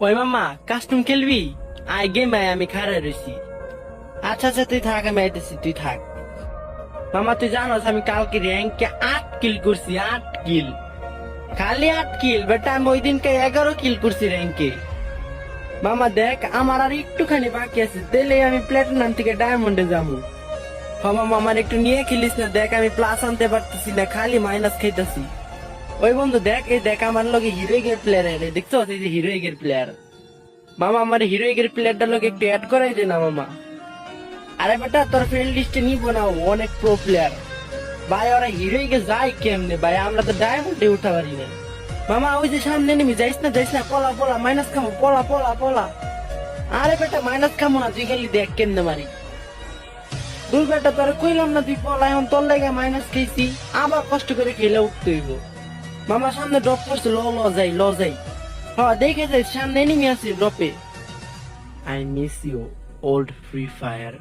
ওই মামা কাস্টম খেলবি? আয় গেম আয়, আমি খাড়াই রয়েছি। আচ্ছা আচ্ছা তুই থাক, আমি আইতেছি, তুই থাক। মামা তুই জানোস আমি কালকে র্যাঙ্কে 8 কিল করছি, 8 কিল, খালি 8 কিল বেটা। আমি ওই দিনকে 11 কিল করছি র্যাঙ্কে। মামা দেখ আমার আর একটুখানি বাকি আছে, তাহলে আমি প্ল্যাটিনাম থেকে ডায়মন্ডে যাবো। মামা আমার একটু নিয়ে খেলিস না, দেখ আমি প্লাস আনতে পারতেছি না, খালি মাইনাস খাইতেছি। ওই বন্ধু দেখ, এই দেখ আমার লগে হিরোইকের প্লেয়ার, দেখছো এই যে হিরোইকের প্লেয়ার। মামা আমার হিরোইকের প্লেয়ারটার লগে একটু অ্যাড করাই দে না মামা। আরে বেটা তোর ফ্রেন্ড লিস্টে নিব না, ও অনেক প্রো প্লেয়ার ভাই। ওরা হিরোইকে যায় কেমনে ভাই, আমরা তো ডায়মন্ডে উঠা পারি না। মামা ওই যে সামনে নেমে যাইস না, যাইস না, পলা পলা মাইনাস খামো, পলা পলা পলা। আরে বেটা মাইনাস খামো না, তুই খালি দেখ কেমনে মারি। দুই বেটা তোর কইলাম না তুই পলা, এখন তোর লাগে মাইনাস খেয়েছি, আবার কষ্ট করে খেলে উঠতে হইব। মামা সামনে ড্রপ করছে, ল ল যাই ল যাই। হ্যাঁ দেখে যাই সামনে এনিমি আছে ড্রপে। I miss you old Free fire.